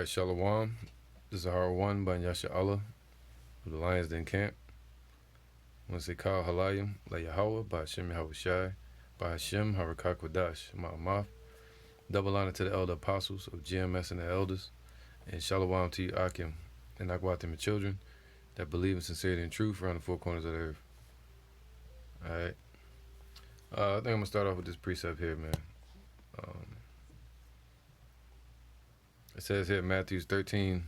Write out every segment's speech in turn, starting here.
right, Shalom. This is our one by Yasha Allah of the Lions Den Camp. Once they call Halayim, La Yahweh, by Hashem Yahushai, by Hashem Harakak Wadash, Ma'amaf. Double honor to the elder apostles of GMS and the elders, and Shalom to you, Akim, and Akwatim and children that believe in sincerity and truth around the four corners of the earth. Alright. I think I'm going to start off with this precept here, man. It says here, Matthew 13:10.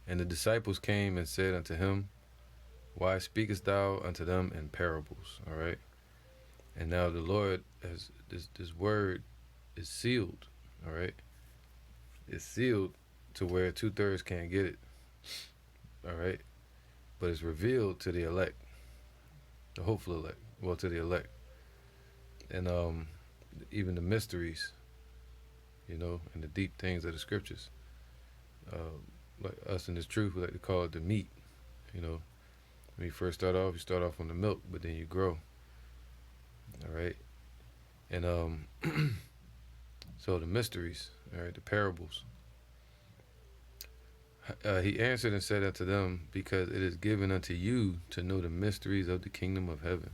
And the disciples came and said unto him, Why speakest thou unto them in parables? All right. And now the Lord has this word is sealed. All right. It's sealed to where 2/3 can't get it. All right. But it's revealed to the elect, the hopeful elect. Well, to the elect, and even the mysteries, and the deep things of the scriptures. Like us in this truth, we like to call it the meat. When you first start off, you start off on the milk, but then you grow. All right. And so the mysteries, all right, the parables. He answered and said unto them, Because it is given unto you to know the mysteries of the kingdom of heaven,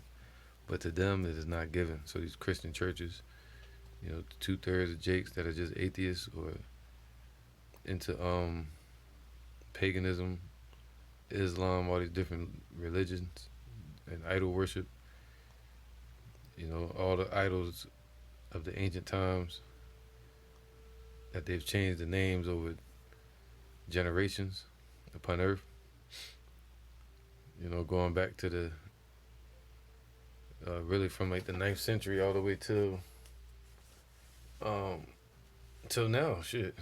but to them it is not given. So these Christian churches, 2/3 of jakes that are just atheists or into paganism, Islam, all these different religions, and idol worship. All the idols of the ancient times that they've changed the names over generations upon earth. Going back to the really from like the 9th century all the way till now, shit.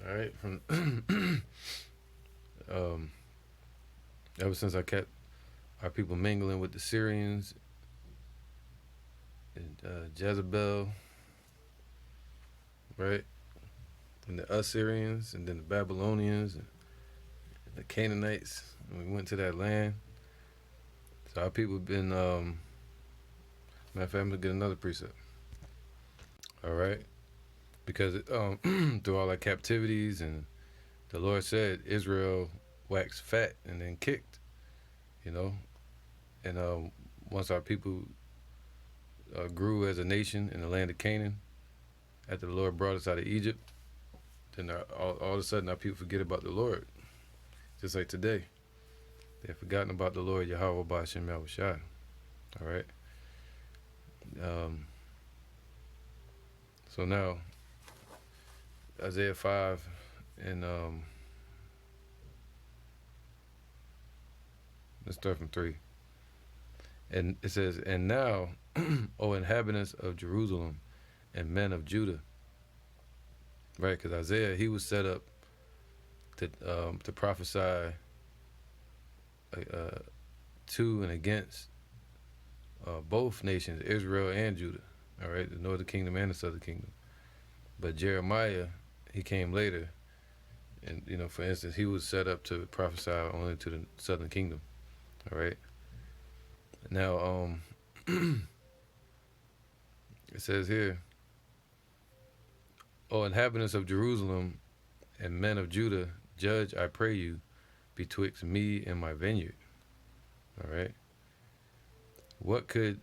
All right, from ever since I kept our people mingling with the Syrians and Jezebel, right, and the Assyrians, and then the Babylonians and the Canaanites, and we went to that land. So our people have been, matter of fact, I'm gonna get another precept. All right, because through all our captivities, and the Lord said Israel waxed fat and then kicked, and once our people grew as a nation in the land of Canaan, after the Lord brought us out of Egypt, then all of a sudden our people forget about the Lord, just like today. They've forgotten about the Lord Yahweh by Hashem Yahushai. All right. So now, Isaiah 5 and let's start from 3. And it says, And now, O inhabitants of Jerusalem and men of Judah. Right, because Isaiah, he was set up to prophesy to and against both nations, Israel and Judah. All right, the northern kingdom and the southern kingdom. But Jeremiah, he came later, and for instance, he was set up to prophesy only to the southern kingdom. All right. Now, it says here, O inhabitants of Jerusalem and men of Judah, judge, I pray you, betwixt me and my vineyard. All right. What could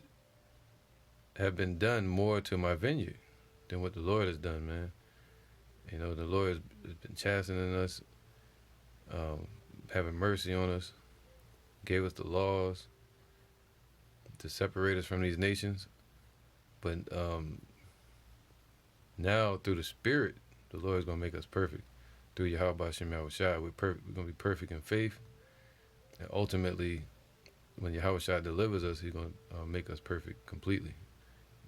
have been done more to my vineyard than what the Lord has done, man? The Lord has been chastening us, having mercy on us, gave us the laws to separate us from these nations. But now through the Spirit, the Lord is going to make us perfect. Through Yahweh Hashem Yahushai, we're perfect. We're going to be perfect in faith. And ultimately, when Yahweh Shai delivers us, he's going to make us perfect completely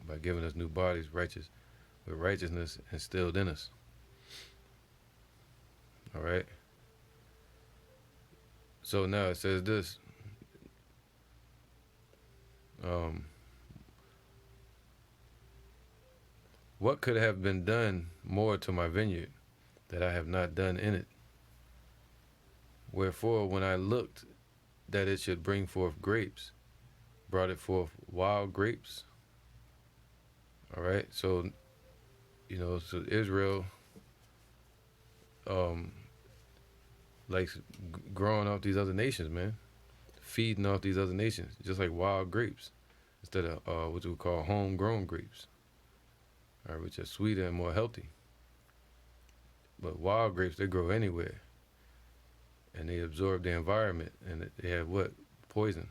by giving us new bodies, righteous, with righteousness instilled in us. All right. So now it says this. What could have been done more to my vineyard that I have not done in it? Wherefore, when I looked that it should bring forth grapes, brought it forth wild grapes. All right. So, So Israel, um, likes growing off these other nations, man, feeding off these other nations, just like wild grapes, instead of what we call homegrown grapes, all right, which are sweeter and more healthy. But wild grapes, they grow anywhere, and they absorb the environment, and they have what? Poison.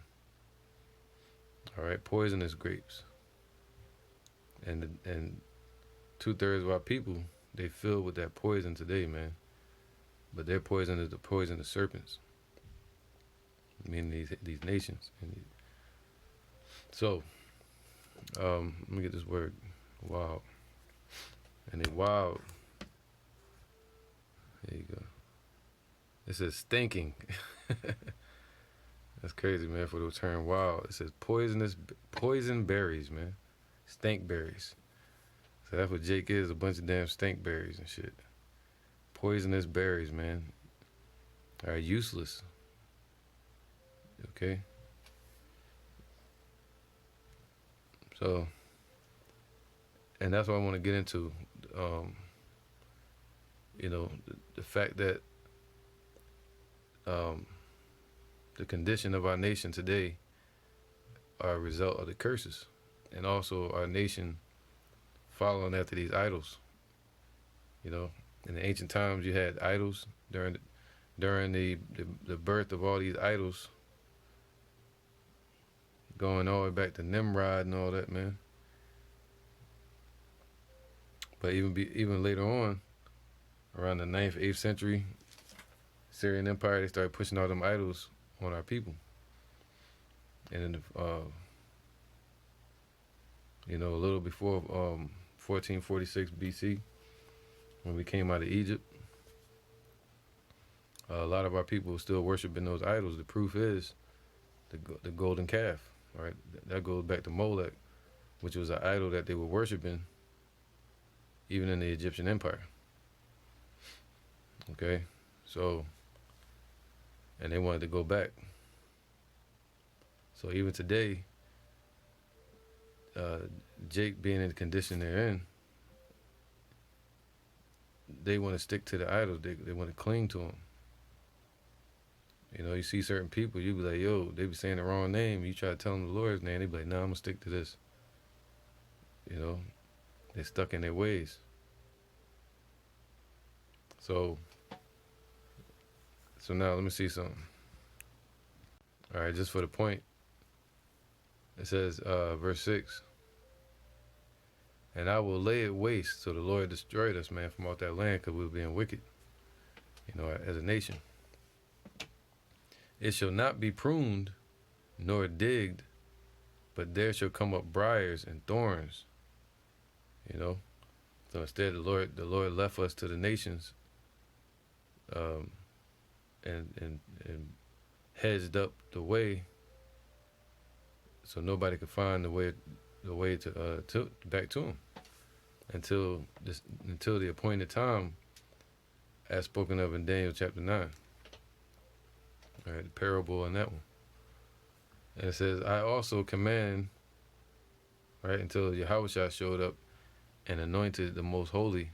All right, poisonous grapes, and 2/3 of our people, they filled with that poison today, man. But their poison is the poison of serpents. I mean these nations. So, let me get this word, wild. And they wild. There you go. It says stinking. That's crazy, man, for the term wild. It says poison berries, man. Stink berries. So that's what Jake is, a bunch of damn stink berries and shit. Poisonous berries, man. Are useless. Okay? So, and that's what I want to get into. The fact that the condition of our nation today are a result of the curses, and also our nation following after these idols. In the ancient times, you had idols during the birth of all these idols, going all the way back to Nimrod and all that, man. But even later on, around the 9th, 8th century, Syrian Empire, they started pushing all them idols on our people. And in a little before 1446 BC, when we came out of Egypt, a lot of our people were still worshiping those idols. The proof is the golden calf, right? That goes back to Molech, which was an idol that they were worshiping even in the Egyptian Empire. Okay? So, and they wanted to go back. So even today, Jake being in the condition they're in, they want to stick to the idols. They want to cling to them. You see certain people, you be like, yo, they be saying the wrong name. You try to tell them the Lord's name, they be like, nah, I'm going to stick to this. They're stuck in their ways. So now let me see something. All right, just for the point, it says, verse 6, and I will lay it waste. So the Lord destroyed us, man, from out that land because we were being wicked, as a nation. It shall not be pruned nor digged, but there shall come up briars and thorns. So instead, the Lord left us to the nations, and hedged up the way, so nobody could find the way to back to Him until the appointed time, as spoken of in Daniel chapter 9. All right, the parable in that one. And it says, I also command, right, until Yahushua showed up and anointed the most holy,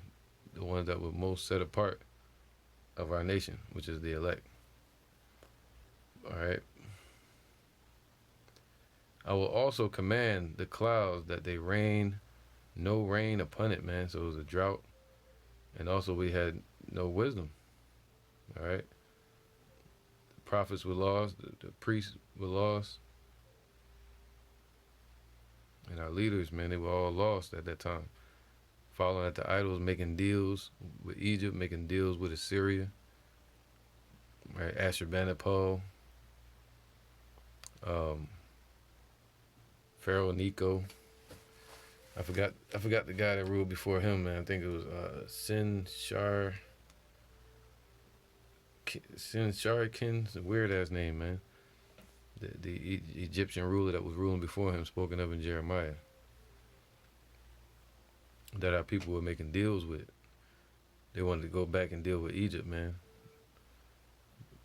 the ones that were most set apart of our nation, which is the elect. All right. I will also command the clouds that they rain no rain upon it, man. So it was a drought. And also we had no wisdom. All right. The prophets were lost. The priests were lost. And our leaders, man, they were all lost at that time. Following after idols, making deals with Egypt, making deals with Assyria. Right, Ashurbanipal, Pharaoh Necho. I forgot the guy that ruled before him, man. I think it was Sinsharkin. It's a weird ass name, man. The Egyptian ruler that was ruling before him, spoken of in Jeremiah, that our people were making deals with. They wanted to go back and deal with Egypt, man.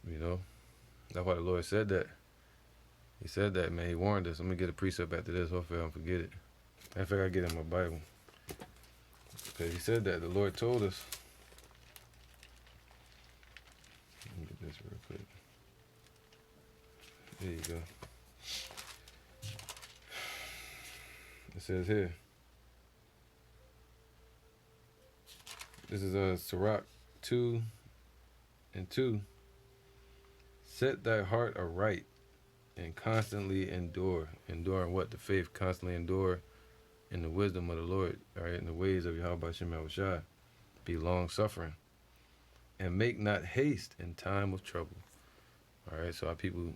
That's why the Lord said that. He said that, man. He warned us. I'm going to get a precept after this. Hopefully I don't forget it. In fact, I get it in my Bible. Because he said that. The Lord told us. Let me get this real quick. There you go. It says here. This is Sirach 2 and 2. Set thy heart aright and constantly endure. Enduring what? The faith. Constantly endure in the wisdom of the Lord. All right, in the ways of Yahweh Shem Yahushai. Be long suffering. And make not haste in time of trouble. All right, so our people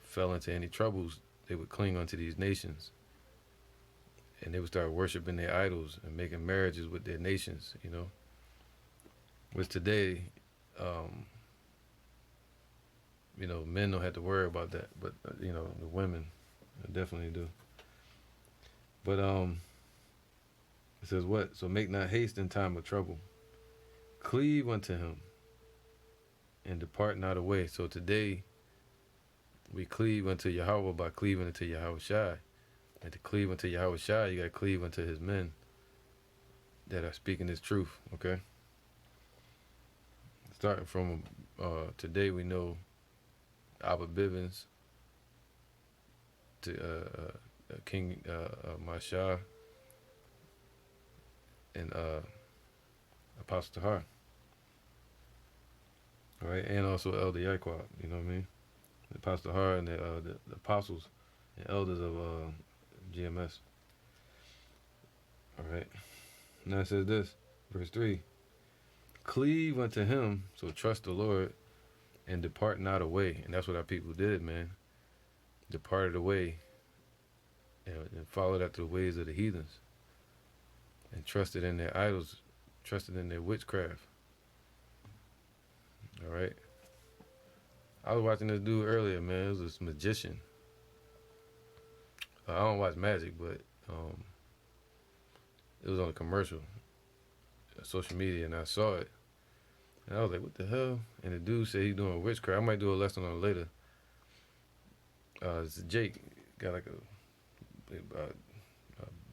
fell into any troubles, they would cling onto these nations. And they would start worshiping their idols and making marriages with their nations, you know. Which today, you know, men don't have to worry about that, but, you know, the women definitely do. But it says what? So make not haste in time of trouble. Cleave unto him and depart not away. So today, we cleave unto Yahweh by cleaving unto Yahweh Shai. And to cleave unto Yahweh Shai, you got to cleave unto his men that are speaking his truth, okay? Starting from today, we know Abba Bivens to King Mashah and Apostle Tahar. All right, and also Elder Yaquab, you know what I mean? The Apostle Tahar and the apostles and elders of GMS. All right. Now it says this, verse 3. Cleave unto him, so trust the Lord, and depart not away. And that's what our people did, man. Departed away and followed after the ways of the heathens. And trusted in their idols, trusted in their witchcraft. All right. I was watching this dude earlier, man. It was this magician. I don't watch magic, but it was on a commercial, social media, and I saw it. And I was like, what the hell? And the dude said he's doing witchcraft. I might do a lesson on it later. It's Jake. Got like a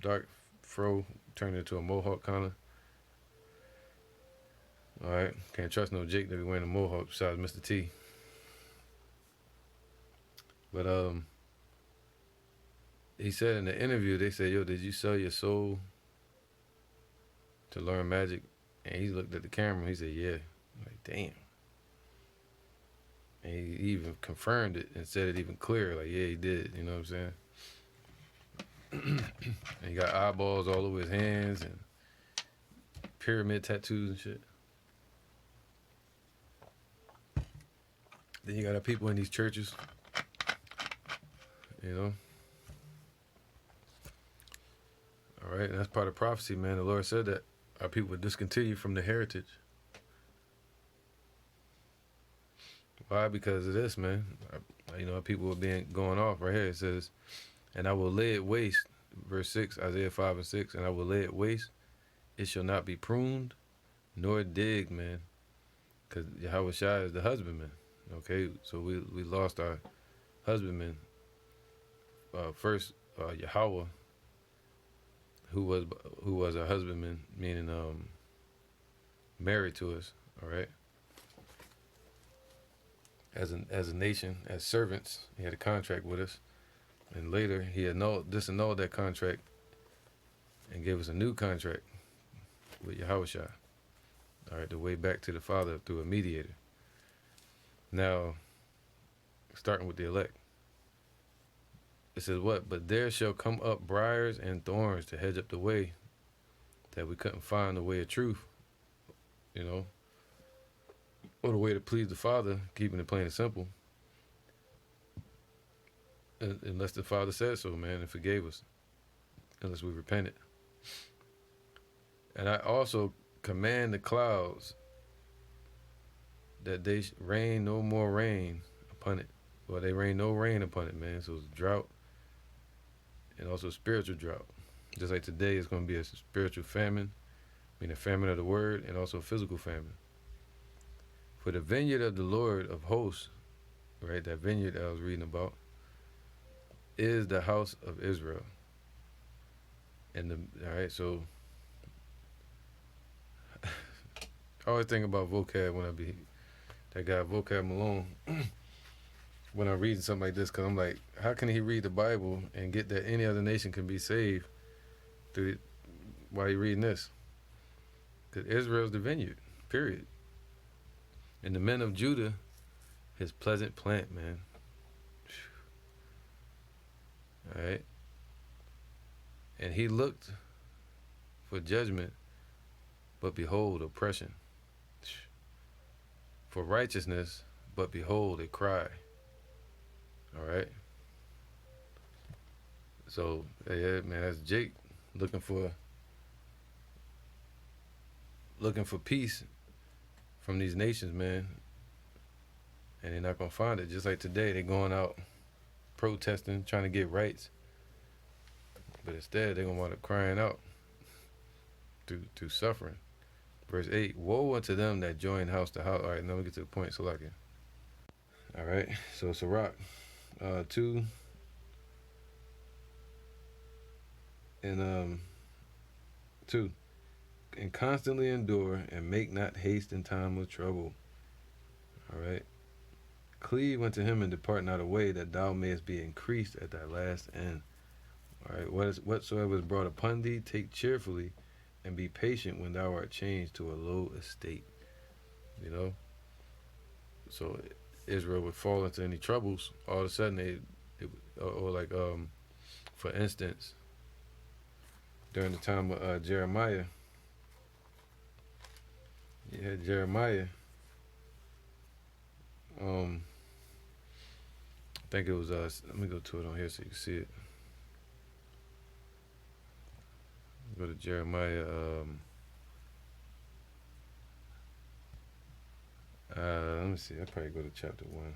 dark fro, turned into a mohawk kind of. All right. Can't trust no Jake that be wearing a mohawk besides Mr. T. But he said in the interview, they said, yo, did you sell your soul to learn magic? And he looked at the camera, he said, yeah. I'm like, damn. And he even confirmed it and said it even clearer, like, yeah, he did, you know what I'm saying? And he got eyeballs all over his hands and pyramid tattoos and shit. Then you got our people in these churches, you know? All right, and that's part of prophecy, man. The Lord said that our people would discontinue from the heritage. Why? Because of this, man. You know, people were going off right here. It says, and I will lay it waste, verse 6, Isaiah 5 and 6, and I will lay it waste. It shall not be pruned, nor digged, man. Because Yahweh Shai is the husbandman. Okay, so we lost our husbandman. First, Yahweh, who was our husbandman, meaning married to us, all right? As a nation, as servants, he had a contract with us. And later, he disannulled that contract and gave us a new contract with Yahweh Shai. All right, the way back to the Father through a mediator. Now, starting with the elect. It says what? But there shall come up briars and thorns to hedge up the way, that we couldn't find the way of truth, you know, or the way to please the Father, keeping it plain and simple. Unless the Father said so, man, and forgave us, unless we repented. And I also command the clouds that they rain no more rain upon it. Well, they rain no rain upon it, man. So it's drought and also spiritual drought. Just like today, it's going to be a spiritual famine, I mean a famine of the word, and also a physical famine. For the vineyard of the Lord of hosts, right, that vineyard I was reading about, is the house of Israel. And all right, so I always think about vocab when I be that guy vocab Malone when I'm reading something like this, because I'm like, how can he read the Bible and get that any other nation can be saved through while he reading this? Because Israel's the vineyard, period. And the men of Judah, his pleasant plant, man. All right. And he looked for judgment, but behold, oppression. For righteousness, but behold, a cry. All right. So, yeah, man, that's Jake looking for peace from these nations, man. And they're not gonna find it. Just like today, they're going out protesting, trying to get rights. But instead, they're gonna wind up crying out through suffering. Verse 8, woe unto them that join house to house. All right, now we get to the point, so like it. All right, so Sirach 2 and 2. And constantly endure and make not haste in time of trouble. All right. Cleave unto him and depart not away, that thou mayest be increased at thy last end. All right. Whatsoever is brought upon thee, take cheerfully, and be patient when thou art changed to a low estate. You know. So Israel would fall into any troubles, all of a sudden or like for instance, during the time of Jeremiah. You had Jeremiah. I think it was let me go to it on here so you can see it. Go to Jeremiah. Let me see. I'll probably go to chapter 1.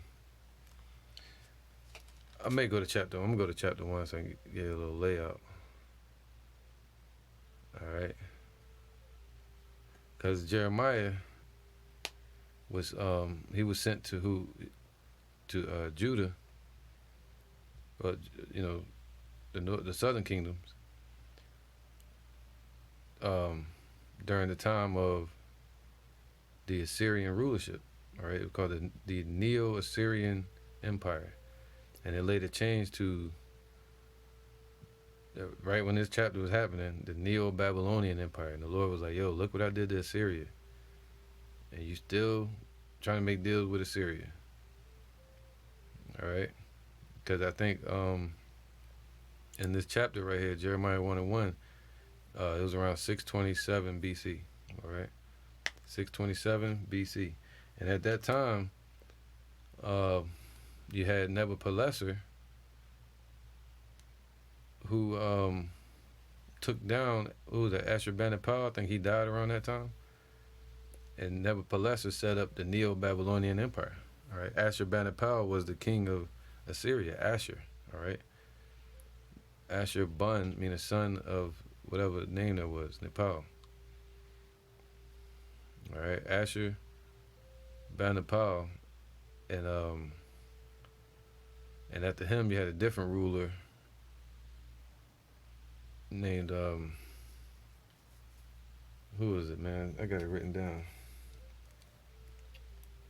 I may go to chapter. I'm gonna go to chapter 1 so I can get a little layout. All right. Because Jeremiah was he was sent to who? To Judah. But you know, the southern kingdoms. During the time of the Assyrian rulership. All right, it was called the Neo-Assyrian Empire, and it later changed to right when this chapter was happening, the Neo-Babylonian Empire. And the Lord was like, "Yo, look what I did to Assyria, and you still trying to make deals with Assyria." All right, because I think in this chapter right here, Jeremiah 1:1, it was around 627 BC. All right, 627 BC, and at that time, you had Nebuchadnezzar, who took down the Ashurbanipal. I think he died around that time, and Nebuchadnezzar set up the Neo-Babylonian Empire. All right, Ashurbanipal was the king of Assyria. Ashur. All right, Ashur-Bun, meaning son of whatever name that was, Nepal. All right, Ashur-Banipal, and after him you had a different ruler named who was it, man? I got it written down.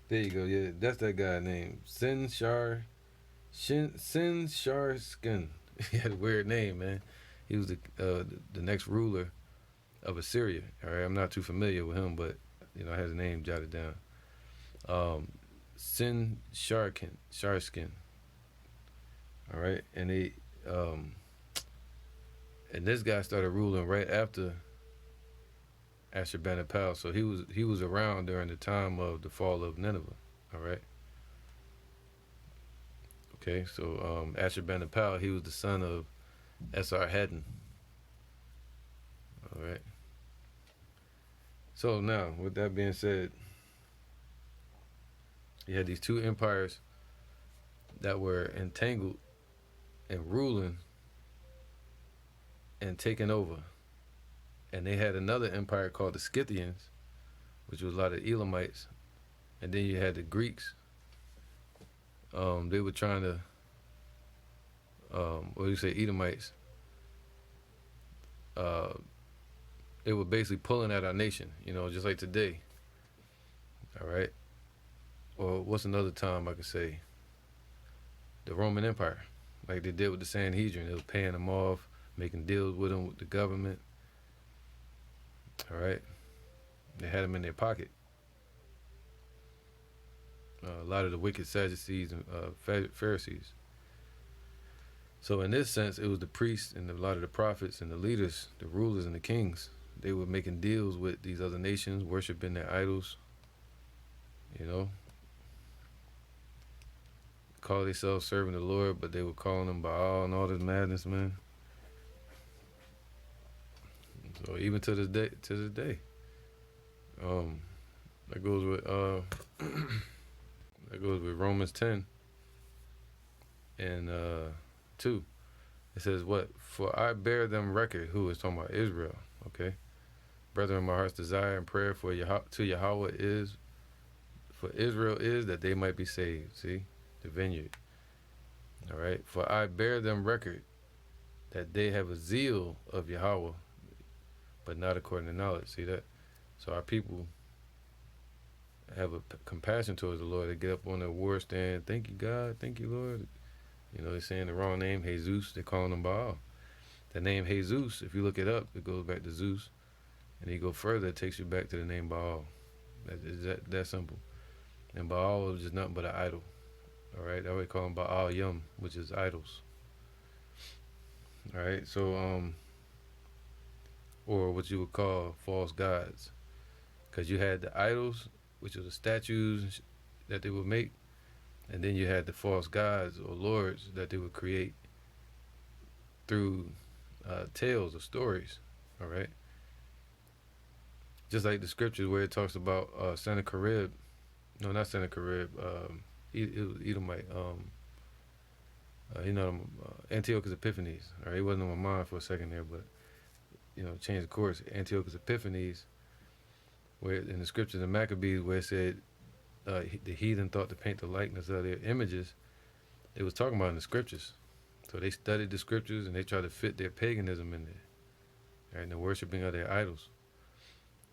There you go. Yeah, that's that guy named Sin-Shar Skin. He had a weird name, man. He was the next ruler of Assyria. All right, I'm not too familiar with him, but you know, I had his name jotted down. Sharskin. All right, and and this guy started ruling right after Ashurbanipal. So he was around during the time of the fall of Nineveh. All right. Okay, so Ashurbanipal, he was the son of Esarhaddon. All right. So now, with that being said, you had these two empires that were entangled and ruling and taking over. And they had another empire called the Scythians, which was a lot of Elamites. And then you had the Greeks. They were trying to, what do you say, Edomites. they were basically pulling at our nation, just like today. All right. Or what's another time I could say? The Roman Empire, like they did with the Sanhedrin. They was paying them off, making deals with them with the government. All right. They had them in their pocket. A lot of the wicked Sadducees and Pharisees. So in this sense, it was the priests and a lot of the prophets and the leaders, the rulers and the kings. They were making deals with these other nations, worshiping their idols. Call themselves serving the Lord, but they were calling them Baal and all this madness, man. So even to this day, that goes with Romans 10 and 2. It says what? For I bear them record. Who is talking about? Israel. Okay. Brethren, my heart's desire and prayer for to Yahweh is, for Israel is that they might be saved. See? The vineyard. All right. For I bear them record that they have a zeal of Yahweh, but not according to knowledge. See that? So our people have a compassion towards the Lord. They get up on the war stand. Thank you, God. Thank you, Lord. They're saying the wrong name, Jesus. They're calling him Baal. The name Jesus, if you look it up, it goes back to Zeus. And you go further, it takes you back to the name Baal. That simple. And Baal is just nothing but an idol. All right, that way they call him Baal Yum, which is idols. All right, so or what you would call false gods, because you had the idols, which are the statues that they would make, and then you had the false gods or lords that they would create through tales or stories. All right, just like the scriptures where it talks about Sennacherib, no, not Sennacherib, Edomite, Antiochus Epiphanes. All right, he wasn't on my mind for a second there, but change the course. Antiochus Epiphanes, where in the scriptures of Maccabees, where it said the heathen thought to paint the likeness of their images, it was talking about in the scriptures. So they studied the scriptures and they tried to fit their paganism in there, right, and the worshiping of their idols.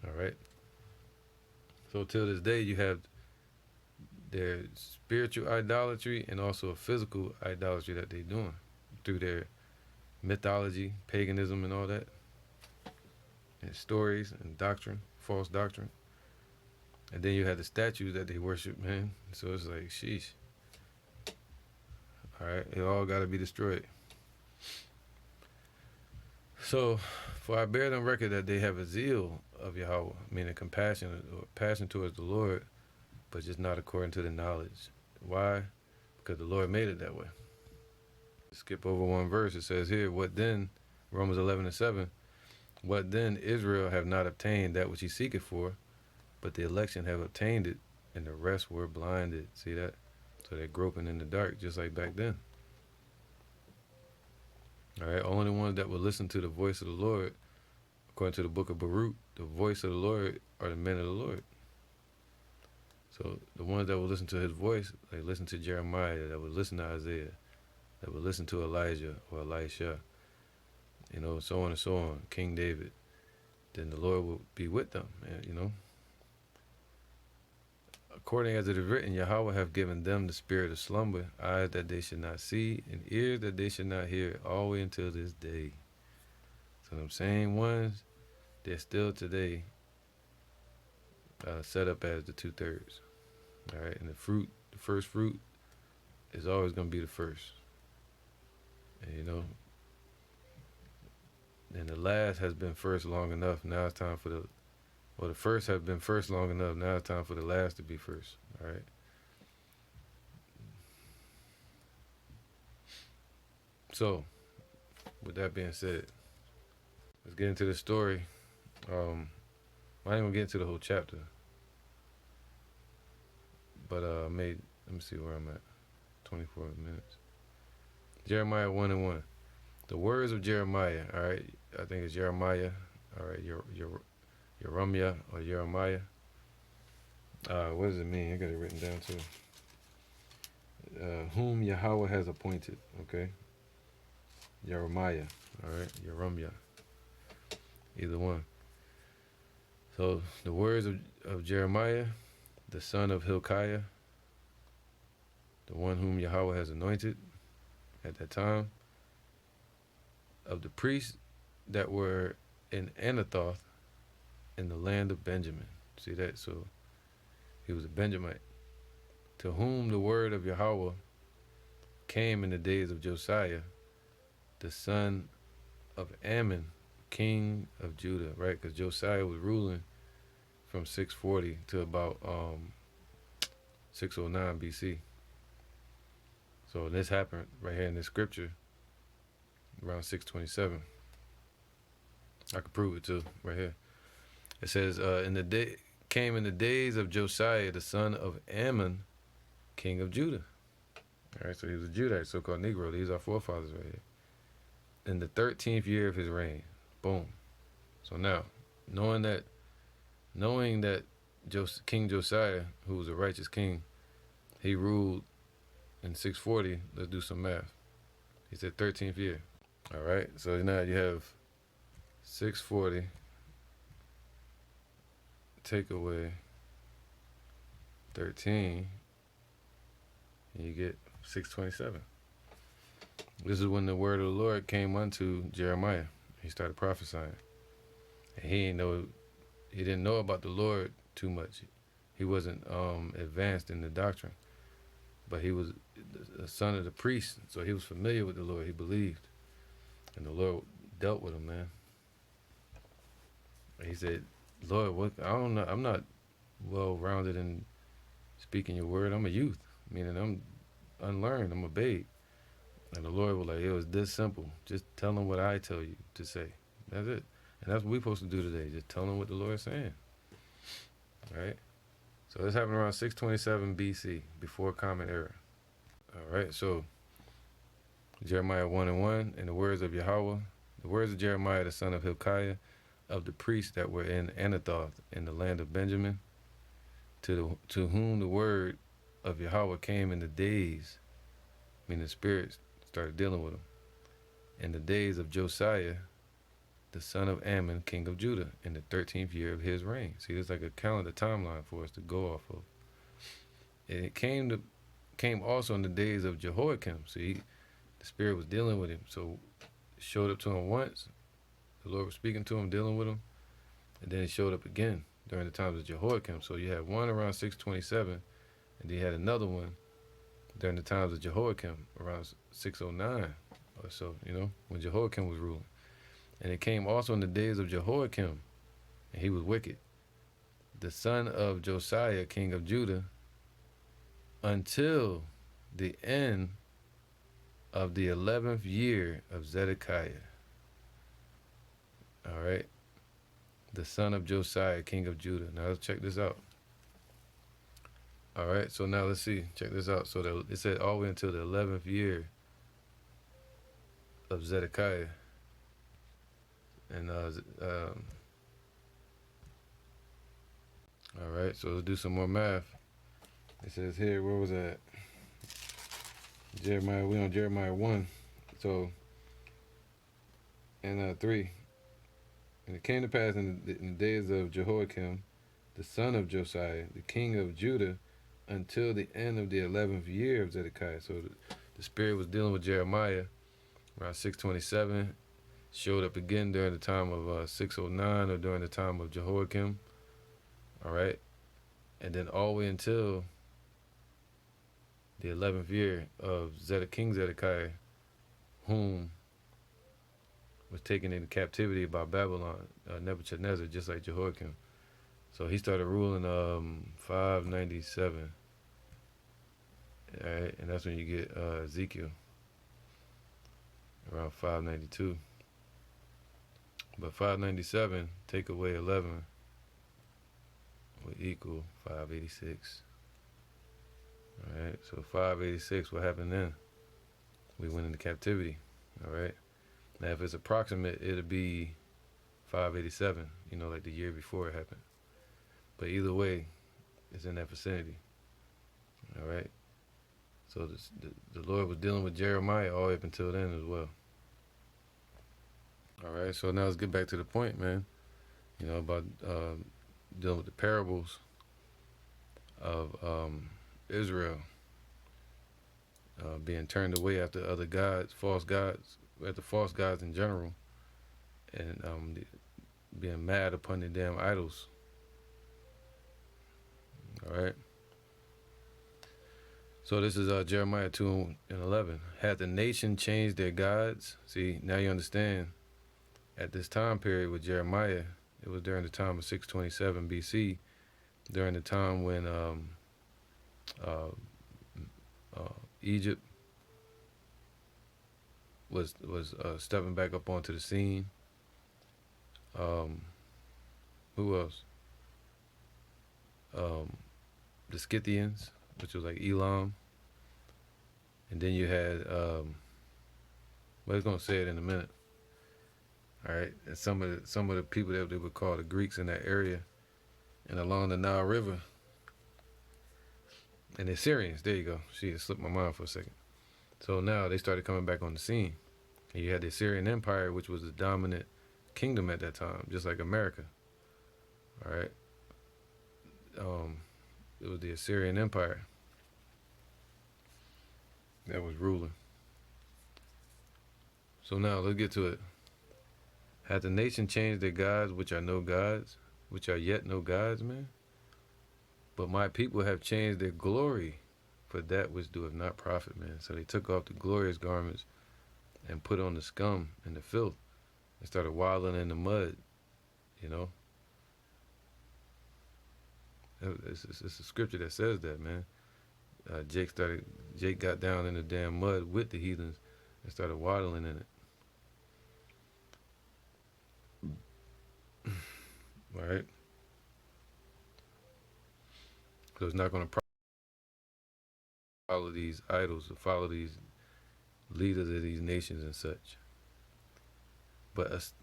All right. So till this day, you have their spiritual idolatry and also a physical idolatry that they're doing through their mythology, paganism, and all that, and stories and doctrine, false doctrine. And then you have the statues that they worship, man. So it's like, sheesh. All right, it all got to be destroyed. So, for I bear them record that they have a zeal of Yahweh, meaning compassion or passion towards the Lord, but just not according to the knowledge. Why? Because the Lord made it that way. Skip over one verse. It says here, what then, Romans 11:7, what then Israel have not obtained that which he seeketh for, but the election have obtained it, and the rest were blinded. See that? So they're groping in the dark, just like back then. All right, only the ones that will listen to the voice of the Lord, according to the book of Baruch, the voice of the Lord are the men of the Lord. So the ones that will listen to his voice, they listen to Jeremiah, that will listen to Isaiah, that will listen to Elijah or Elisha, so on and so on, King David, then the Lord will be with them, According as it is written, Yahweh have given them the spirit of slumber, eyes that they should not see, and ears that they should not hear, all the way until this day. So them same ones, they're still today set up as the 2/3. All right, and the first fruit is always going to be the first. And and the last has been first long enough. Now it's time for the first has been first long enough. Now it's time for the last to be first. All right. So, with that being said, let's get into the story. I ain't gonna get into the whole chapter, but let me see where I'm at. 24 minutes. Jeremiah 1:1. The words of Jeremiah. All right, I think it's Jeremiah. All right, Jeremiah or Jeremiah. What does it mean? I got it written down too. Whom Yahweh has appointed. Okay. Jeremiah. All right, Jeremiah. Either one. So the words of Jeremiah, the son of Hilkiah, the one whom Yahweh has anointed at that time, of the priests that were in Anathoth in the land of Benjamin. See that? So he was a Benjamite, to whom the word of Yahweh came in the days of Josiah, the son of Ammon, king of Judah, right? Because Josiah was ruling from 640 to about 609 BC. So this happened right here in this scripture around 627. I could prove it too, right here. It says, came in the days of Josiah, the son of Ammon, king of Judah. All right, so he was a Judite, so-called Negro. These are our forefathers right here. In the 13th year of his reign. Boom. So now, knowing that King Josiah, who was a righteous king, he ruled in 640, let's do some math. He said 13th year. All right, so now you have 640, take away 13, and you get 627. This is when the word of the Lord came unto Jeremiah. He started prophesying. And he didn't know about the Lord too much. He wasn't advanced in the doctrine. But he was the son of the priest, so he was familiar with the Lord. He believed. And the Lord dealt with him, man. And he said, Lord, I don't know. I'm not well-rounded in speaking your word. I'm a youth, meaning I'm unlearned. I'm a babe. And the Lord was like, it was this simple. Just tell them what I tell you to say. That's it. And that's what we're supposed to do today. Just tell them what the Lord's saying. All right? So this happened around 627 BC, before Common Era. All right, so Jeremiah 1:1, in the words of Yahweh, the words of Jeremiah, the son of Hilkiah, of the priests that were in Anathoth in the land of Benjamin, to whom the word of Yahweh came in the days, meaning the spirits started dealing with him, in the days of Josiah, the son of Ammon, king of Judah, in the 13th year of his reign. See, there's like a calendar timeline for us to go off of. And it came also in the days of Jehoiakim. See, the Spirit was dealing with him. So it showed up to him once. The Lord was speaking to him, dealing with him. And then it showed up again during the times of Jehoiakim. So you had one around 627, and then you had another one during the times of Jehoiakim, around 609 or so, when Jehoiakim was ruling. And it came also in the days of Jehoiakim, and he was wicked, the son of Josiah, king of Judah, until the end of the 11th year of Zedekiah. All right? The son of Josiah, king of Judah. Now let's check this out. All right, so now let's see. Check this out. So it said all the way until the 11th year of Zedekiah. And all right, so let's do some more math. It says here, where was that? Jeremiah, we on Jeremiah 1. So, and 3. And it came to pass in the days of Jehoiakim, the son of Josiah, the king of Judah, until the end of the 11th year of Zedekiah. So the Spirit was dealing with Jeremiah around 627. Showed up again during the time of 609 or during the time of Jehoiakim. All right. And then all the way until the 11th year of King Zedekiah, whom was taken into captivity by Babylon, Nebuchadnezzar, just like Jehoiakim. So he started ruling 597. All right. And that's when you get Ezekiel around 592. But 597, take away 11, will equal 586. All right, so 586, what happened then? We went into captivity, all right? Now, if it's approximate, it'll be 587, like the year before it happened. But either way, it's in that vicinity, all right? So the Lord was dealing with Jeremiah all the way up until then as well. All right, so now let's get back to the point, man. About dealing with the parables of Israel being turned away after other gods, after false gods in general, and being mad upon the damn idols. All right. So this is Jeremiah 2:11. Had the nation changed their gods? See, now you understand. At this time period with Jeremiah, it was during the time of 627 BC, during the time when uh, Egypt was stepping back up onto the scene. Who else? The Scythians, which was like Elam, and then you had well, I was gonna say it in a minute. All right, and some of the people that they would call the Greeks in that area, and along the Nile River, and the Syrians. There you go. She had slipped my mind for a second. So now they started coming back on the scene, and you had the Assyrian Empire, which was the dominant kingdom at that time, just like America. All right. It was the Assyrian Empire that was ruling. So now let's get to it. Had the nation changed their gods, which are no gods, which are yet no gods, man? But my people have changed their glory for that which doeth not profit, man. So they took off the glorious garments and put on the scum and the filth and started wallowing in the mud, you know? It's a scripture that says that, man. Jake got down in the damn mud with the heathens and started waddling in it. All right. So it's not going to follow these idols or follow these leaders of these nations and such. But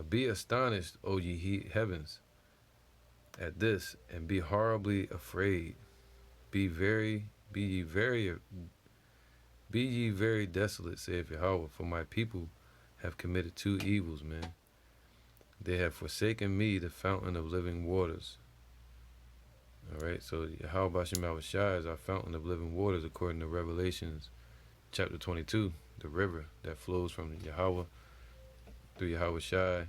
be astonished, O ye heavens, at this, and be horribly afraid. Be ye very desolate, saith Yahweh, for my people have committed two evils, man. They have forsaken me, the fountain of living waters. All right, so Yahweh Bashem Yahushua is our fountain of living waters, according to Revelations chapter 22, the river that flows from Yahweh through Yahweh Shai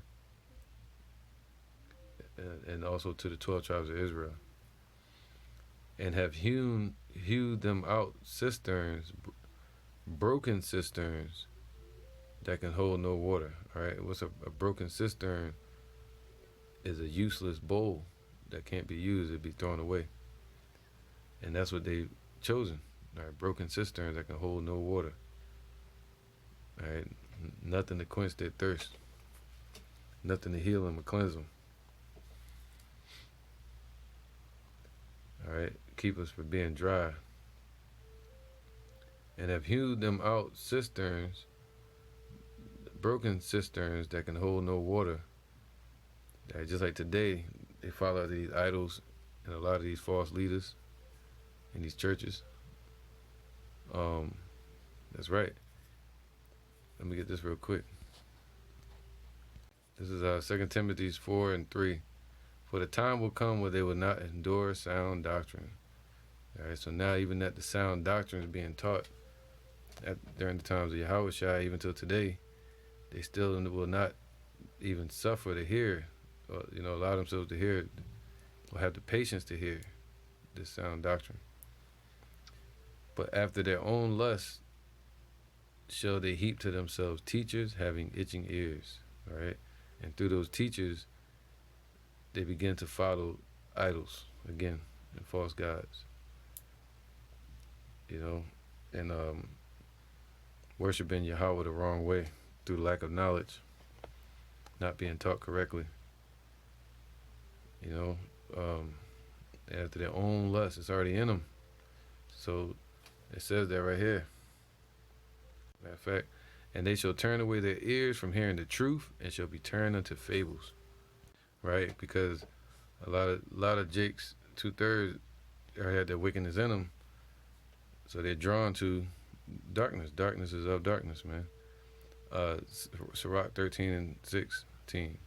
and also to the 12 tribes of Israel. And have hewed them out cisterns, broken cisterns that can hold no water. All right, what's a broken cistern? Is a useless bowl that can't be used, it'd be thrown away. And that's what they've chosen. All right, broken cisterns that can hold no water. All right, nothing to quench their thirst, nothing to heal them or cleanse them. All right, keep us from being dry. And have hewed them out cisterns, broken cisterns that can hold no water. Right, just like today, they follow these idols and a lot of these false leaders in these churches. That's right. Let me get this real quick. This is 2 Timothy 4:3. For the time will come where they will not endure sound doctrine. All right, so now even that the sound doctrine is being taught during the times of Yahweh Shai, even till today, they still will not even suffer to hear, or, allow themselves to hear, or have the patience to hear this sound doctrine. But after their own lust shall they heap to themselves teachers having itching ears. All right, and through those teachers, they begin to follow idols again and false gods. And worshiping Yahweh the wrong way through lack of knowledge, not being taught correctly. After their own lust, it's already in them. So it says that right here. Matter of fact, and they shall turn away their ears from hearing the truth and shall be turned unto fables. Right? Because a lot of Jake's 2/3 had their wickedness in them. So they're drawn to darkness. Darkness is of darkness, man. Sirach 13:16.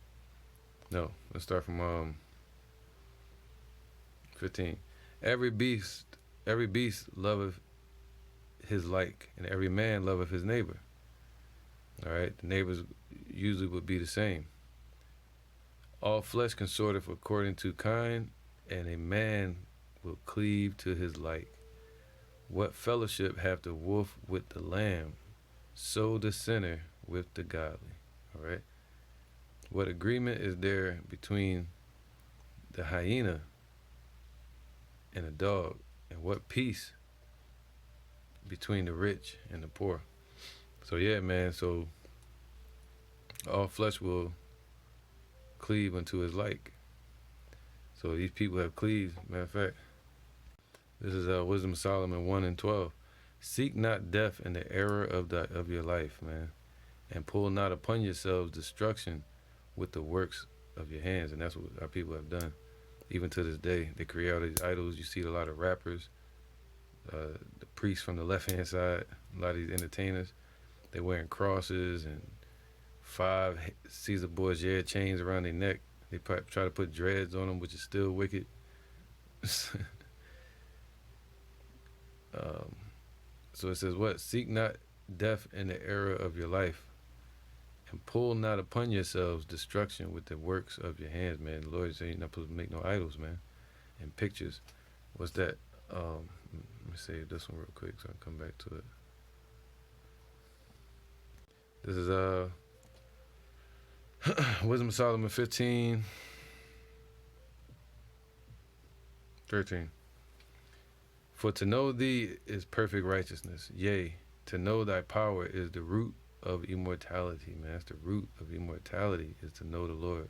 No, let's start from 15. Every beast, every beast loveth his like, and every man loveth his neighbor. All right, the neighbors usually would be the same. All flesh consorteth according to kind, and a man will cleave to his like. What fellowship hath the wolf with the lamb? So the sinner with the godly. All right. What agreement is there between the hyena and a dog? And what peace between the rich and the poor? So yeah, man, so all flesh will cleave unto his like. So these people have cleaved. Matter of fact, this is Wisdom of Solomon 1 and 12. Seek not death in the error of your life, man, and pull not upon yourselves destruction with the works of your hands. And that's what our people have done. Even to this day, they create all these idols. You see a lot of rappers, the priests from the left-hand side, a lot of these entertainers, they're wearing crosses and 5 Caesar Borgia chains around their neck. They try to put dreads on them, which is still wicked. So it says what? Seek not death in the era of your life, and pull not upon yourselves destruction with the works of your hands, man. The Lord said you're not supposed to make no idols, man, and pictures. What's that? Let me save this one real quick so I can come back to it. This is Wisdom of Solomon 15, 13. For to know thee is perfect righteousness. Yea, to know thy power is the root of immortality, man. That's the root of immortality, is to know the Lord.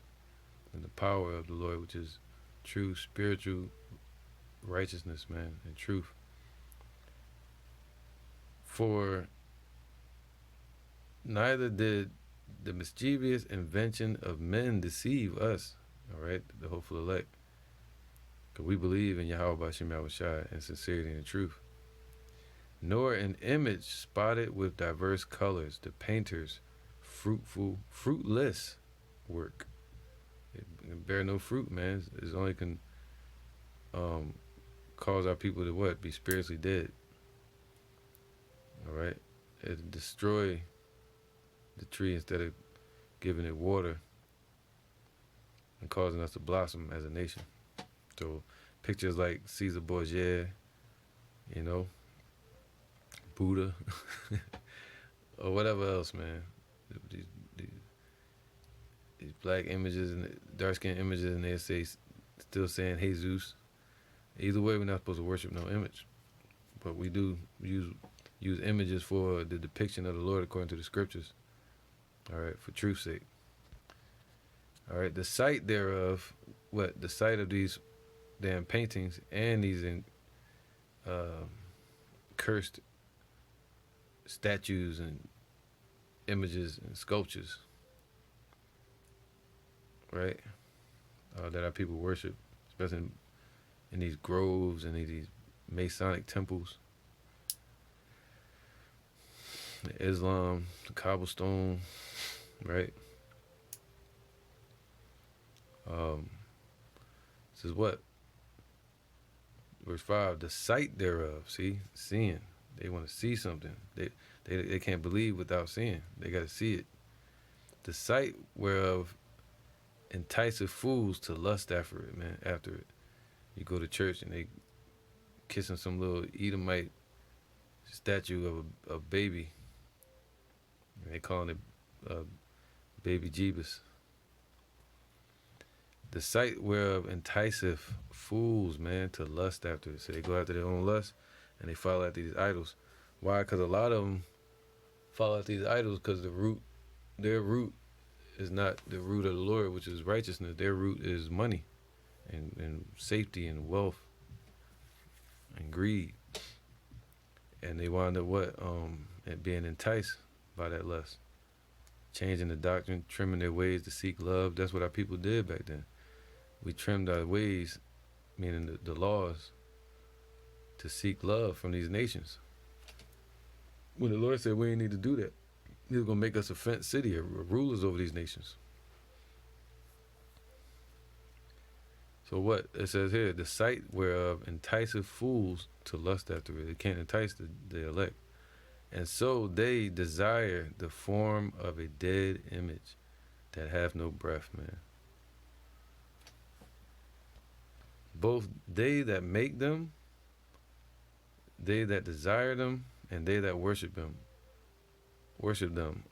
And the power of the Lord, which is true spiritual righteousness, man, and truth. For neither did the mischievous invention of men deceive us, all right, the hopeful elect. Because we believe in Yahweh Bashim Yahushua in sincerity and truth. Nor an image spotted with diverse colors, the painter's fruitless work. It bear no fruit, man. It only can cause our people to what? Be spiritually dead. All right? It destroy the tree instead of giving it water and causing us to blossom as a nation. So pictures like Caesar Borgia, you know, Buddha, or whatever else, man. These black images and dark skin images, and they say still saying Jesus. Either way, we're not supposed to worship no image, but we do use images for the depiction of the Lord according to the scriptures. All right, for truth's sake. All right, the sight thereof, what? The sight of these damn paintings and these cursed statues and images and sculptures, right? That our people worship, especially in these groves and these Masonic temples. The Islam, the cobblestone, right? This is what? Verse 5, the sight thereof, see? Seeing. They want to see something. They can't believe without seeing. They got to see it. The sight whereof enticeth fools to lust after it, man. After it. You go to church and they kissing some little Edomite statue of a baby. And they calling it baby Jeebus. The sight whereof enticeth fools, man, to lust after it. So they go after their own lust and they follow after these idols. Why? Because a lot of them follow after these idols because their root is not the root of the Lord, which is righteousness. Their root is money and safety and wealth and greed. And they wind up what? Being enticed by that lust. Changing the doctrine, trimming their ways to seek love. That's what our people did back then. We trimmed our ways, meaning the laws, to seek love from these nations. When the Lord said we didn't need to do that, He was going to make us a fenced city, rulers over these nations. So what it says here, the sight whereof enticeth fools to lust after it. It can't entice the elect. And so they desire the form of a dead image that have no breath, man. Both they that make them, they that desire them, and they that worship them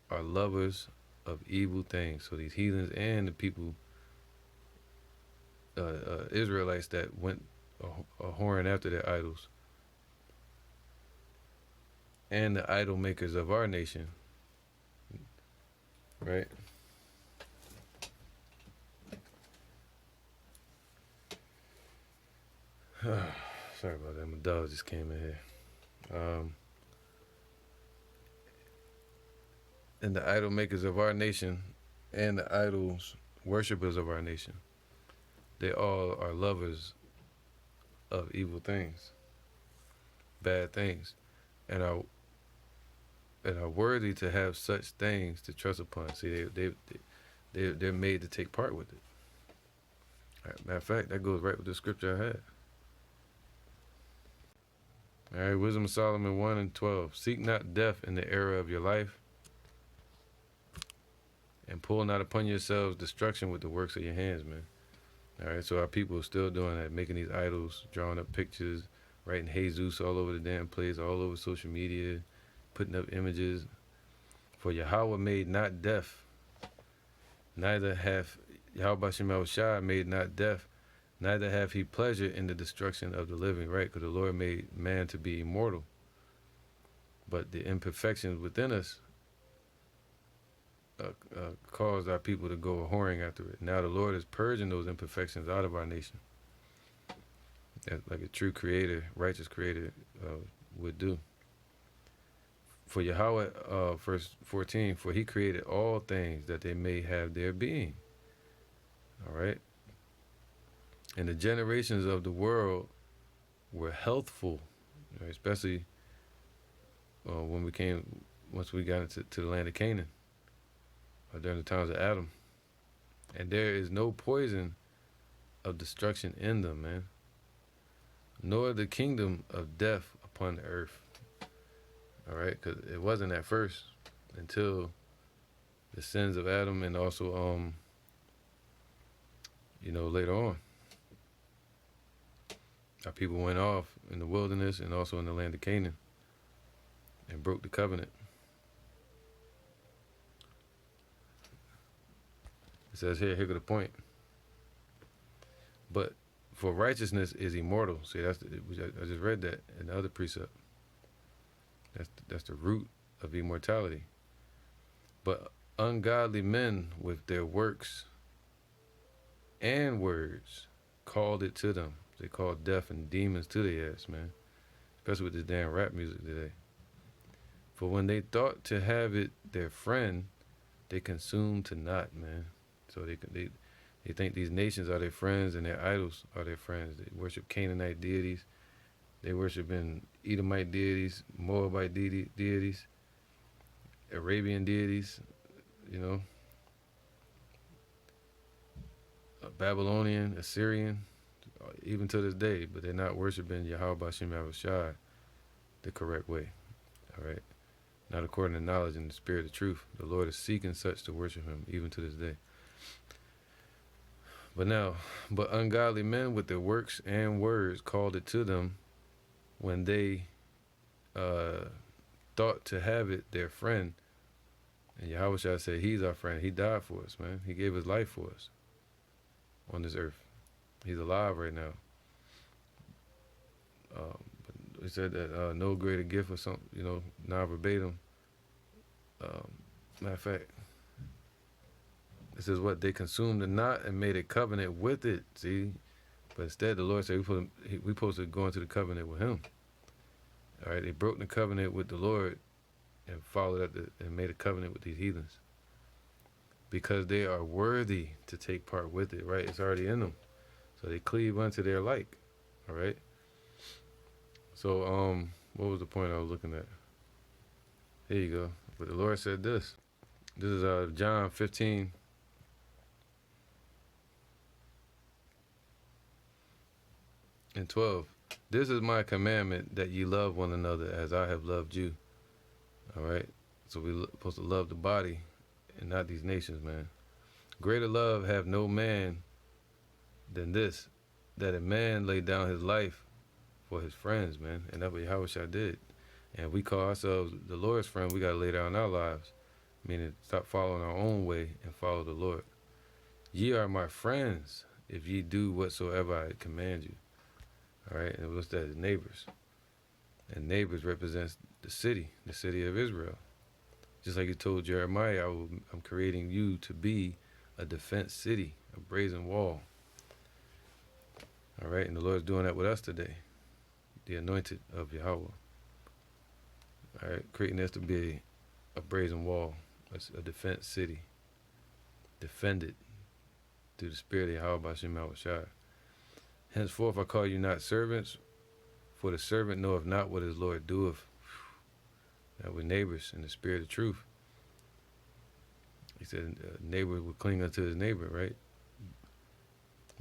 are lovers of evil things. So these heathens and the people, Israelites that went a whoring after their idols, and the idol makers of our nation, right? Sorry about that. My dog just came in here. And the idol makers of our nation and the idols worshippers of our nation, they all are lovers of evil things, bad things, and are worthy to have such things to trust upon. See, they're made to take part with it. All right, matter of fact, that goes right with the scripture I had. All right, Wisdom of Solomon 1:12. Seek not death in the era of your life, and pull not upon yourselves destruction with the works of your hands, man. All right, so our people are still doing that, making these idols, drawing up pictures, writing Jesus all over the damn place, all over social media, putting up images. For Yahweh made not death, neither hath Yahweh Shem Shai made not death, neither hath he pleasure in the destruction of the living, right? Because the Lord made man to be immortal. But the imperfections within us caused our people to go whoring after it. Now the Lord is purging those imperfections out of our nation, like a true creator, righteous creator would do. For Yahweh, verse 14, for he created all things that they may have their being. All right? And the generations of the world were healthful, right? Especially once we got into the land of Canaan, during the times of Adam. And there is no poison of destruction in them, man, nor the kingdom of death upon the earth. All right, because it wasn't at first until the sins of Adam, and also, later on, our people went off in the wilderness and also in the land of Canaan and broke the covenant. It says here go the point. But for righteousness is immortal. See, I just read that in the other precept. That's the root of immortality. But ungodly men with their works and words called it to them. They called death and demons to their ass, man. Especially with this damn rap music today. For when they thought to have it their friend, they consumed to naught, man. So they think these nations are their friends and their idols are their friends. They worship Canaanite deities. They worship Edomite deities, Moabite deities, Arabian deities, Babylonian, Assyrian, even to this day. But they're not worshiping Yahweh Shem Shai the correct way, all right? Not according to knowledge and the spirit of truth. The Lord is seeking such to worship him even to this day. But ungodly men with their works and words called it to them when they thought to have it their friend. And Yahweh Shai said, he's our friend. He died for us, man. He gave his life for us on this earth. He's alive right now. But he said that no greater gift or something, non-verbatim. Matter of fact, this is what they consumed the knot and made a covenant with it. See, but instead the Lord said we supposed to go into the covenant with him. All right, they broke the covenant with the Lord and followed up and made a covenant with these heathens because they are worthy to take part with it. Right, it's already in them, so they cleave unto their like. All right. So what was the point I was looking at? Here you go. But the Lord said this. This is John 15. and 12. This is my commandment, that ye love one another as I have loved you. All right? So we're supposed to love the body and not these nations, man. Greater love have no man than this, that a man lay down his life for his friends, man. And that's what Yahushua did. And we call ourselves the Lord's friend, we got to lay down our lives. Meaning, stop following our own way and follow the Lord. Ye are my friends if ye do whatsoever I command you. All right? And what's that? Neighbors. And neighbors represents the city of Israel. Just like he told Jeremiah, I'm creating you to be a defense city, a brazen wall. All right? And the Lord's doing that with us today. The anointed of Yahweh. All right? Creating us to be a brazen wall, a defense city. Defended through the spirit of Yahweh B'Shem Yahushua. Henceforth I call you not servants, for the servant knoweth not what his Lord doeth. Now we're neighbors in the spirit of truth. He said neighbor will cling unto his neighbor, right?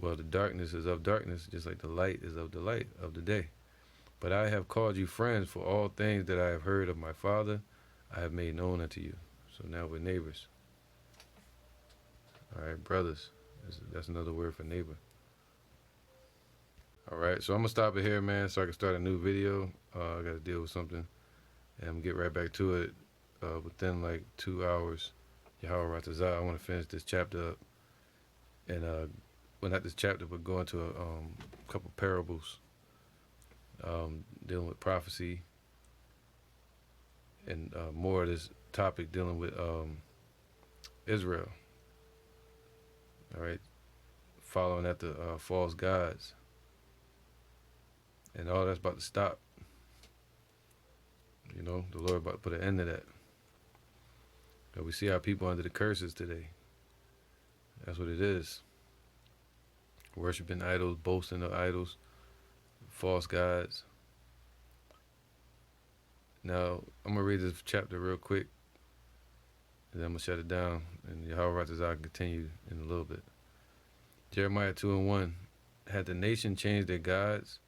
Well, the darkness is of darkness, just like the light is of the light of the day. But I have called you friends, for all things that I have heard of my Father, I have made known unto you. So now we're neighbors. All right, brothers. That's another word for neighbor. All right, so I'm going to stop it here, man, so I can start a new video. I got to deal with something. And I'm going to get right back to it within like 2 hours. Yahweh Ratazah, I want to finish this chapter up. And, well, not this chapter, but go into a couple parables dealing with prophecy. And more of this topic dealing with Israel. All right, following after false gods, and all that's about to stop. You know, the Lord about to put an end to that. And we see our people under the curses today. That's what it is. Worshiping idols, boasting of idols, false gods. Now, I'm going to read this chapter real quick, and then I'm going to shut it down, and Yahweh Ratazah can continue in a little bit. Jeremiah 2:1. Had the nation changed their gods,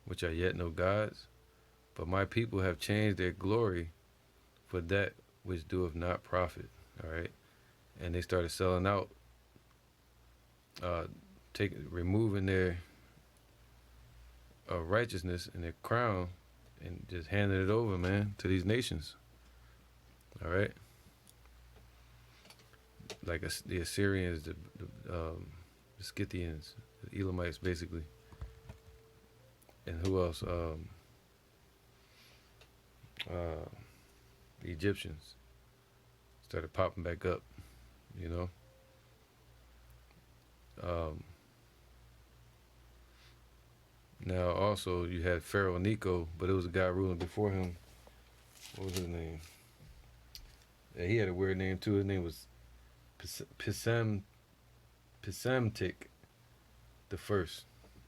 which are yet no gods? But my people have changed their glory for that which doeth not profit. All right? And they started selling out, removing their righteousness and their crown and just handing it over, man, to these nations. All right? Like the Assyrians, the Scythians, the Elamites, basically. And who else? The Egyptians started popping back up, you know. Now, also, you had Pharaoh Necho, but it was a guy ruling before him. What was his name? Yeah, he had a weird name, too. His name was Psamtik the First,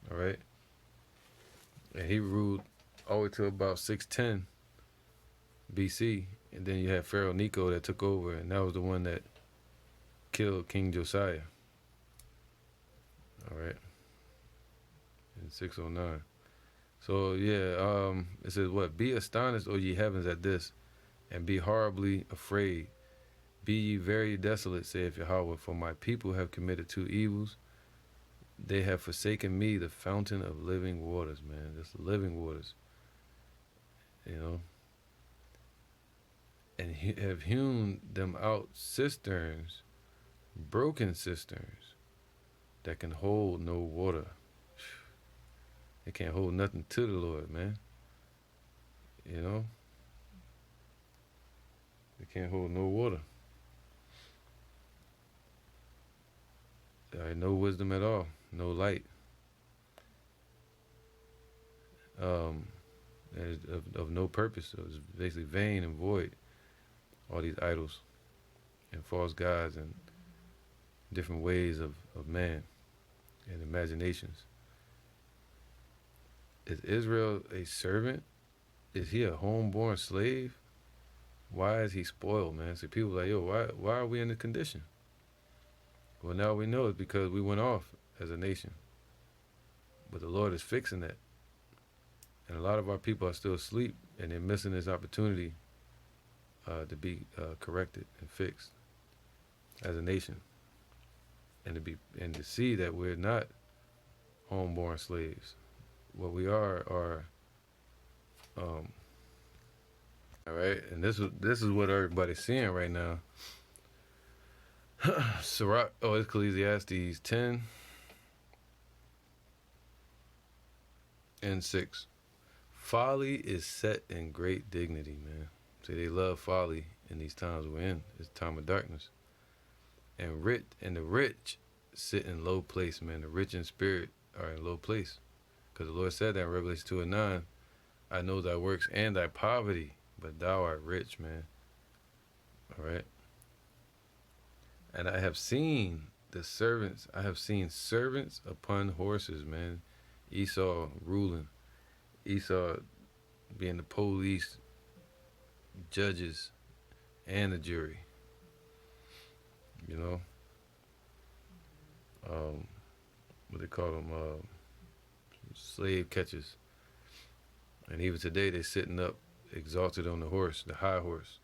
all right? And he ruled all the way to about 610 BC. And then you had Pharaoh Necho that took over, and that was the one that killed King Josiah. All right. In 609. So, yeah, it says what? Be astonished, O ye heavens, at this, and be horribly afraid. Be ye very desolate, saith Yahweh, for my people have committed two evils. They have forsaken me, the fountain of living waters, man. Just living waters. You know. And have hewn them out cisterns, broken cisterns, that can hold no water. It can't hold nothing to the Lord, man. You know? It can't hold no water. No wisdom at all. No light. Of no purpose. So it's basically vain and void. All these idols and false gods and different ways of man and imaginations. Is Israel a servant? Is he a homeborn slave? Why is he spoiled, man? So people are like, yo, why are we in this condition? Well, now we know it's because we went off as a nation. But the Lord is fixing that. And a lot of our people are still asleep, and they're missing this opportunity to be corrected and fixed as a nation, and to see that we're not homeborn slaves. What we are, um, all right. And this is what everybody's seeing right now. Sirach, it's Ecclesiastes 10:6. Folly is set in great dignity, man. See, they love folly in these times we're in. It's a time of darkness. And the rich sit in low place, man. The rich in spirit are in low place. Because the Lord said that in Revelation 2:9, I know thy works and thy poverty, but thou art rich, man. All right. And I have seen servants upon horses, man. Esau ruling. Esau being the police, judges, and the jury. You know? What they call them? Slave catchers. And even today they're sitting up exalted on the horse, the high horse.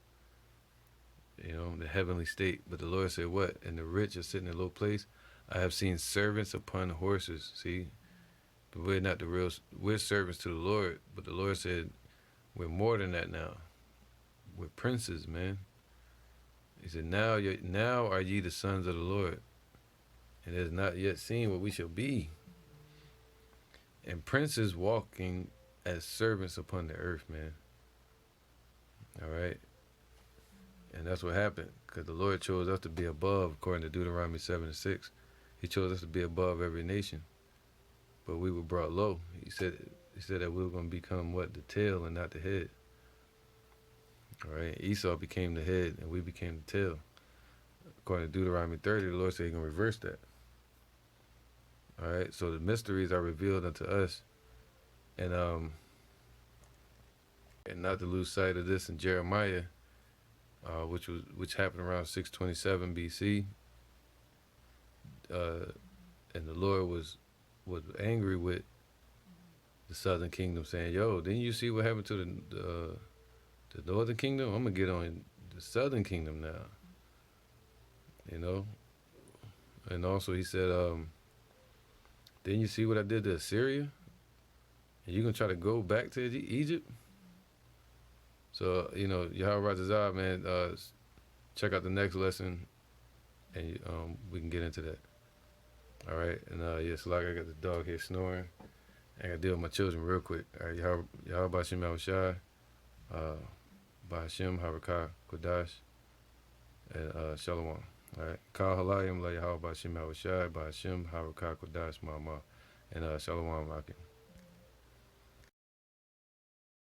You know, the heavenly state. But the Lord said what? And the rich are sitting in a low place. I have seen servants upon horses. See? But we're not we're servants to the Lord. But the Lord said we're more than that now. We're princes, man. He said, now are ye the sons of the Lord. And it is not yet seen what we shall be. And princes walking as servants upon the earth, man. All right? And that's what happened, because the Lord chose us to be above, according to Deuteronomy 7:6. He chose us to be above every nation, but we were brought low. He said that we were going to become what? The tail and not the head. All right? Esau became the head, and we became the tail. According to Deuteronomy 30, the Lord said he's going to reverse that. All right? So the mysteries are revealed unto us, and not to lose sight of this in Jeremiah, which happened around 627 BC, and the Lord was angry with the southern kingdom, saying, "Yo, didn't you see what happened to the northern kingdom? I'm gonna get on the southern kingdom now." You know, and also he said, "Didn't you see what I did to Assyria? And you gonna try to go back to Egypt?" So, you know, Yahweh Razazah, man, check out the next lesson, and we can get into that. All right? And, yes, like I got the dog here snoring. I got to deal with my children real quick. All right, Yahweh Bashim Yahushai, Bashim Harakah Kodash, and Shalom. All right? Kal Halayim La Yahweh Bashim Yahushai, Bashim Harakah Kodash Mama, and Shalom Akim.